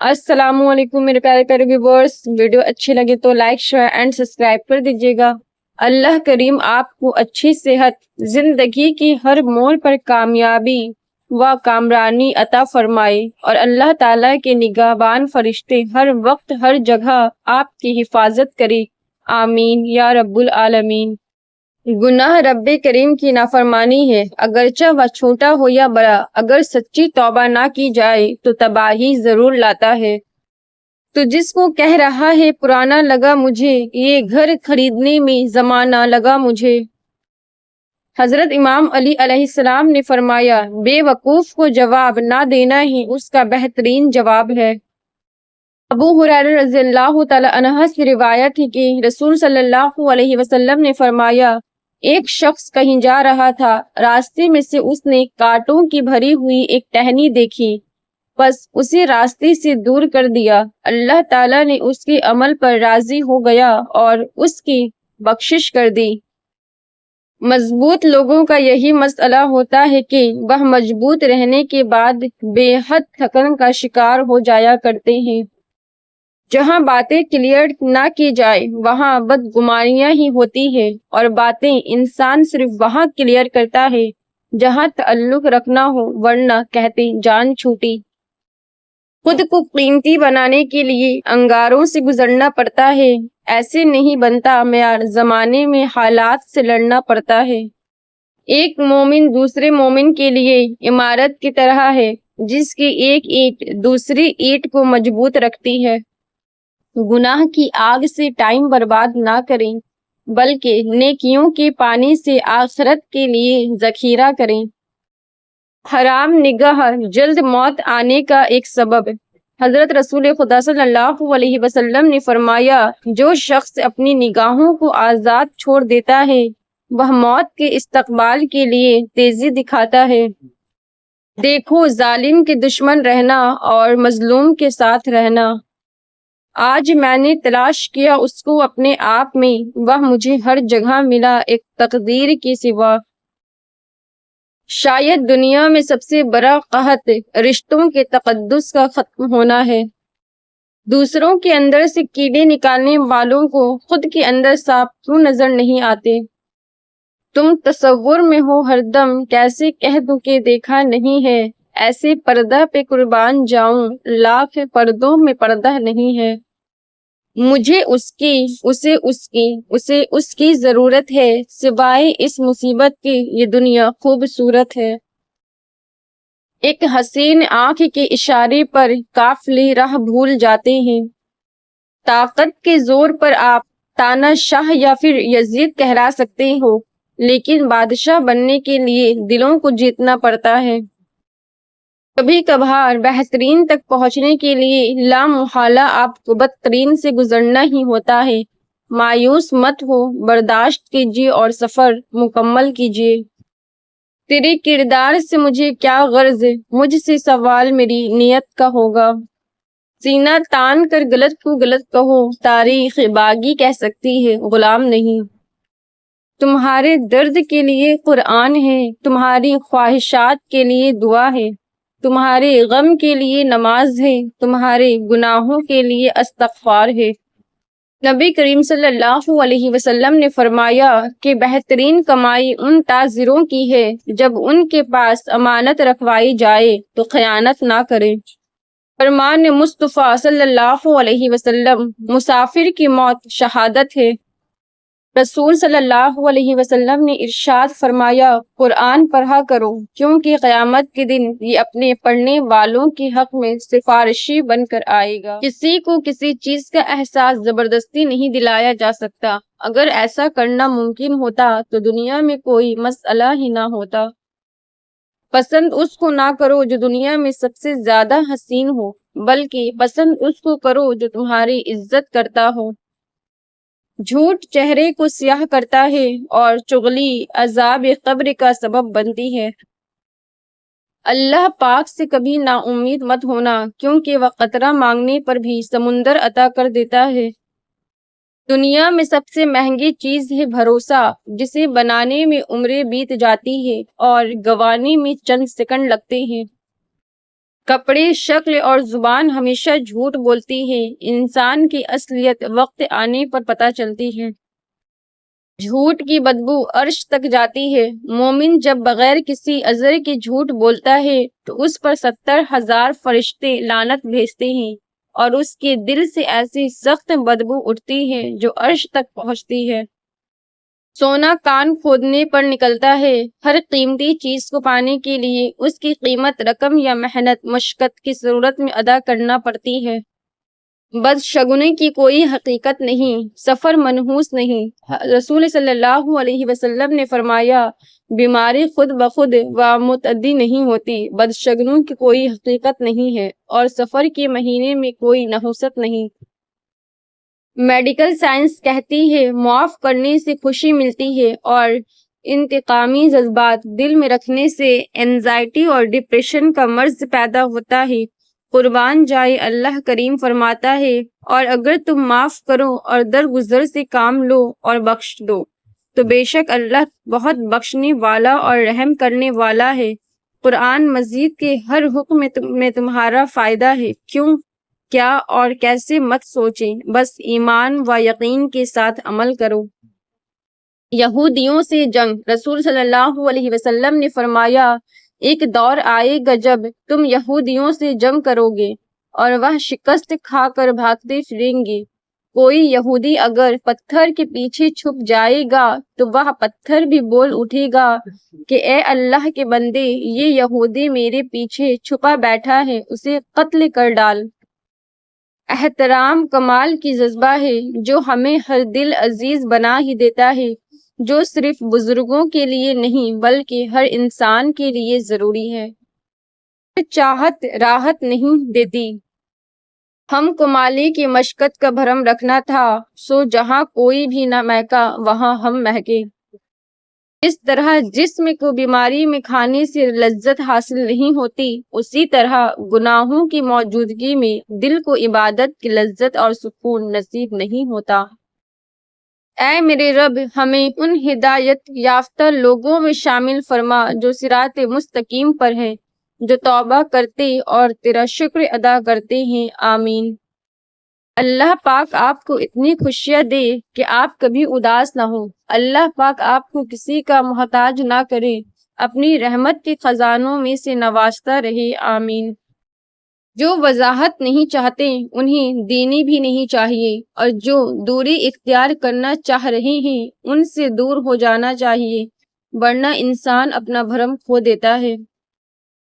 السلام علیکم میرے پیارے پیارے ویورز، ویڈیو اچھی لگے تو لائک شیئر اینڈ سبسکرائب کر دیجیے گا۔ اللہ کریم آپ کو اچھی صحت، زندگی کی ہر موڑ پر کامیابی و کامرانی عطا فرمائے، اور اللہ تعالیٰ کے نگہبان فرشتے ہر وقت ہر جگہ آپ کی حفاظت کرے، آمین یا رب العالمین۔ گناہ رب کریم کی نافرمانی ہے، اگرچہ وہ چھوٹا ہو یا بڑا، اگر سچی توبہ نہ کی جائے تو تباہی ضرور لاتا ہے۔ تو جس کو کہہ رہا ہے پرانا لگا مجھے، یہ گھر خریدنے میں زمانہ لگا مجھے۔ حضرت امام علی علیہ السلام نے فرمایا، بے وقوف کو جواب نہ دینا ہی اس کا بہترین جواب ہے۔ ابو ہریرہ رضی اللہ تعالی عنہ سے روایت ہے کہ رسول صلی اللہ علیہ وسلم نے فرمایا، ایک شخص کہیں جا رہا تھا، راستے میں سے اس نے کانٹوں کی بھری ہوئی ایک ٹہنی دیکھی، بس اسے راستے سے دور کر دیا۔ اللہ تعالیٰ نے اس کے عمل پر راضی ہو گیا اور اس کی بخشش کر دی۔ مضبوط لوگوں کا یہی مسئلہ ہوتا ہے کہ وہ مضبوط رہنے کے بعد بے حد تھکن کا شکار ہو جایا کرتے ہیں۔ جہاں باتیں کلیئر نہ کی جائے وہاں بدگمانیاں ہی ہوتی ہے، اور باتیں انسان صرف وہاں کلیئر کرتا ہے جہاں تعلق رکھنا ہو، ورنہ کہتے جان چھوٹی۔ خود کو قیمتی بنانے کے لیے انگاروں سے گزرنا پڑتا ہے، ایسے نہیں بنتا معیار، زمانے میں حالات سے لڑنا پڑتا ہے۔ ایک مومن دوسرے مومن کے لیے عمارت کی طرح ہے، جس کی ایک اینٹ دوسری اینٹ کو مضبوط رکھتی ہے۔ گناہ کی آگ سے ٹائم برباد نہ کریں، بلکہ نیکیوں کے پانی سے آخرت کے لیے ذخیرہ کریں۔ حرام نگاہ جلد موت آنے کا ایک سبب۔ حضرت رسول خدا صلی اللہ علیہ وسلم نے فرمایا، جو شخص اپنی نگاہوں کو آزاد چھوڑ دیتا ہے وہ موت کے استقبال کے لیے تیزی دکھاتا ہے۔ دیکھو، ظالم کے دشمن رہنا اور مظلوم کے ساتھ رہنا۔ آج میں نے تلاش کیا اس کو اپنے آپ میں، وہ مجھے ہر جگہ ملا، ایک تقدیر کے سوا۔ شاید دنیا میں سب سے بڑا قحط رشتوں کے تقدس کا ختم ہونا ہے۔ دوسروں کے اندر سے کیڑے نکالنے والوں کو خود کے اندر صاف کیوں نظر نہیں آتے؟ تم تصور میں ہو ہر دم، کیسے کہہ دوں کہ دیکھا نہیں ہے؟ ایسے پردہ پہ قربان جاؤں، لاکھ پردوں میں پردہ نہیں ہے۔ مجھے اسے اس کی ضرورت ہے، سوائے اس مصیبت کے یہ دنیا خوبصورت ہے۔ ایک حسین آنکھ کے اشارے پر قافلے راہ بھول جاتے ہیں۔ طاقت کے زور پر آپ تانا شاہ یا پھر یزید کہلا سکتے ہو، لیکن بادشاہ بننے کے لیے دلوں کو جیتنا پڑتا ہے۔ کبھی کبھار بہترین تک پہنچنے کے لیے لامحالہ آپ کو بدترین سے گزرنا ہی ہوتا ہے۔ مایوس مت ہو، برداشت کیجیے اور سفر مکمل کیجیے۔ تیرے کردار سے مجھے کیا غرض، مجھ سے سوال میری نیت کا ہوگا۔ سینہ تان کر غلط کو غلط کہو، تاریخ باغی کہہ سکتی ہے، غلام نہیں۔ تمہارے درد کے لیے قرآن ہے، تمہاری خواہشات کے لیے دعا ہے، تمہارے غم کے لیے نماز ہے، تمہارے گناہوں کے لیے استغفار ہے۔ نبی کریم صلی اللہ علیہ وسلم نے فرمایا کہ بہترین کمائی ان تاجروں کی ہے جب ان کے پاس امانت رکھوائی جائے تو خیانت نہ کریں۔ فرمان مصطفیٰ صلی اللہ علیہ وسلم، مسافر کی موت شہادت ہے۔ رسول صلی اللہ علیہ وسلم نے ارشاد فرمایا، قرآن پڑھا کرو، کیونکہ قیامت کے دن یہ اپنے پڑھنے والوں کے حق میں سفارشی بن کر آئے گا۔ کسی کو کسی چیز کا احساس زبردستی نہیں دلایا جا سکتا۔ اگر ایسا کرنا ممکن ہوتا تو دنیا میں کوئی مسئلہ ہی نہ ہوتا۔ پسند اس کو نہ کرو جو دنیا میں سب سے زیادہ حسین ہو، بلکہ پسند اس کو کرو جو تمہاری عزت کرتا ہو۔ جھوٹ چہرے کو سیاہ کرتا ہے اور چغلی عذاب قبر کا سبب بنتی ہے۔ اللہ پاک سے کبھی نا امید مت ہونا، کیونکہ وہ قطرہ مانگنے پر بھی سمندر عطا کر دیتا ہے۔ دنیا میں سب سے مہنگی چیز ہے بھروسہ، جسے بنانے میں عمریں بیت جاتی ہے اور گنوانے میں چند سیکنڈ لگتے ہیں۔ کپڑے، شکل اور زبان ہمیشہ جھوٹ بولتی ہے، انسان کی اصلیت وقت آنے پر پتہ چلتی ہے۔ جھوٹ کی بدبو عرش تک جاتی ہے۔ مومن جب بغیر کسی عذر کے جھوٹ بولتا ہے تو اس پر 70,000 فرشتے لعنت بھیجتے ہیں اور اس کے دل سے ایسی سخت بدبو اٹھتی ہے جو عرش تک پہنچتی ہے۔ سونا کان کھودنے پر نکلتا ہے۔ ہر قیمتی چیز کو پانے کے لیے اس کی قیمت رقم یا محنت مشقت کی صورت میں ادا کرنا پڑتی ہے۔ بدشگونی کی کوئی حقیقت نہیں، سفر منحوس نہیں۔ رسول صلی اللہ علیہ وسلم نے فرمایا، بیماری خود بخود و متعدی نہیں ہوتی، بدشگونی کی کوئی حقیقت نہیں ہے اور سفر کے مہینے میں کوئی نحوست نہیں۔ میڈیکل سائنس کہتی ہے معاف کرنے سے خوشی ملتی ہے اور انتقامی جذبات دل میں رکھنے سے اینزائٹی اور ڈپریشن کا مرض پیدا ہوتا ہے۔ قربان جائے اللہ کریم فرماتا ہے، اور اگر تم معاف کرو اور درگزر سے کام لو اور بخش دو تو بے شک اللہ بہت بخشنے والا اور رحم کرنے والا ہے۔ قرآن مجید کے ہر حکم میں تمہارا فائدہ ہے، کیوں، کیا اور کیسے مت سوچیں، بس ایمان و یقین کے ساتھ عمل کرو۔ یہودیوں سے جنگ۔ رسول صلی اللہ علیہ وسلم نے فرمایا، ایک دور آئے گا جب تم یہودیوں سے جنگ کرو گے اور وہ شکست کھا کر بھاگتے پھریں گے۔ کوئی یہودی اگر پتھر کے پیچھے چھپ جائے گا تو وہ پتھر بھی بول اٹھے گا کہ اے اللہ کے بندے، یہ یہودی میرے پیچھے چھپا بیٹھا ہے، اسے قتل کر ڈال۔ احترام کمال کی جذبہ ہے جو ہمیں ہر دل عزیز بنا ہی دیتا ہے، جو صرف بزرگوں کے لیے نہیں بلکہ ہر انسان کے لیے ضروری ہے۔ چاہت راحت نہیں دیتی۔ ہم کو مالی کی مشقت کا بھرم رکھنا تھا، سو جہاں کوئی بھی نہ مہکا وہاں ہم مہکے۔ اس طرح جسم کو بیماری میں کھانے سے لذت حاصل نہیں ہوتی، اسی طرح گناہوں کی موجودگی میں دل کو عبادت کی لذت اور سکون نصیب نہیں ہوتا۔ اے میرے رب، ہمیں ان ہدایت یافتہ لوگوں میں شامل فرما جو صراط مستقیم پر ہیں، جو توبہ کرتے اور تیرا شکر ادا کرتے ہیں، آمین۔ اللہ پاک آپ کو اتنی خوشیاں دے کہ آپ کبھی اداس نہ ہو۔ اللہ پاک آپ کو کسی کا محتاج نہ کرے، اپنی رحمت کے خزانوں میں سے نوازتا رہے، آمین۔ جو وضاحت نہیں چاہتے انہیں دینی بھی نہیں چاہیے، اور جو دوری اختیار کرنا چاہ رہے ہیں ان سے دور ہو جانا چاہیے، ورنہ انسان اپنا بھرم کھو دیتا ہے۔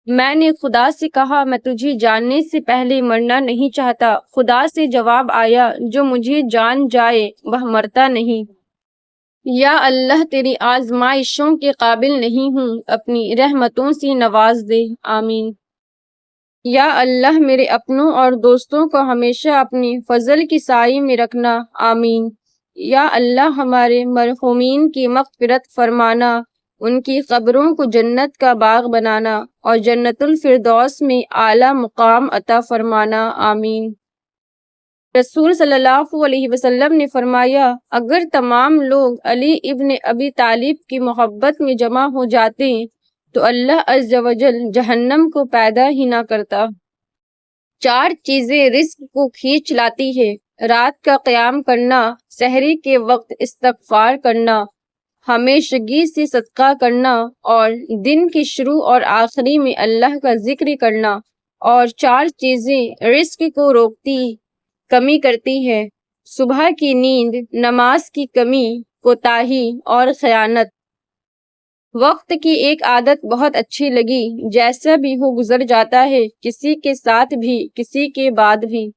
میں نے خدا سے کہا، میں تجھے جاننے سے پہلے مرنا نہیں چاہتا۔ خدا سے جواب آیا، جو مجھے جان جائے وہ مرتا نہیں۔ یا اللہ، تیری آزمائشوں کے قابل نہیں ہوں، اپنی رحمتوں سے نواز دے، آمین۔ یا اللہ، میرے اپنوں اور دوستوں کو ہمیشہ اپنی فضل کی سائے میں رکھنا، آمین۔ یا اللہ، ہمارے مرحومین کی مغفرت فرمانا، ان کی قبروں کو جنت کا باغ بنانا اور جنت الفردوس میں اعلیٰ مقام عطا فرمانا، آمین۔ رسول صلی اللہ علیہ وسلم نے فرمایا، اگر تمام لوگ علی ابن ابی طالب کی محبت میں جمع ہو جاتے تو اللہ عز و جل جہنم کو پیدا ہی نہ کرتا۔ 4 چیزیں رزق کو کھینچ لاتی ہے: رات کا قیام کرنا، سحری کے وقت استغفار کرنا، ہمیشگی سے صدقہ کرنا اور دن کے شروع اور آخری میں اللہ کا ذکر کرنا۔ اور 4 چیزیں رزق کو روکتی، کمی کرتی ہے: صبح کی نیند، نماز کی کمی، کوتاہی اور خیانت۔ وقت کی ایک عادت بہت اچھی لگی، جیسا بھی ہو گزر جاتا ہے، کسی کے ساتھ بھی کسی کے بعد بھی۔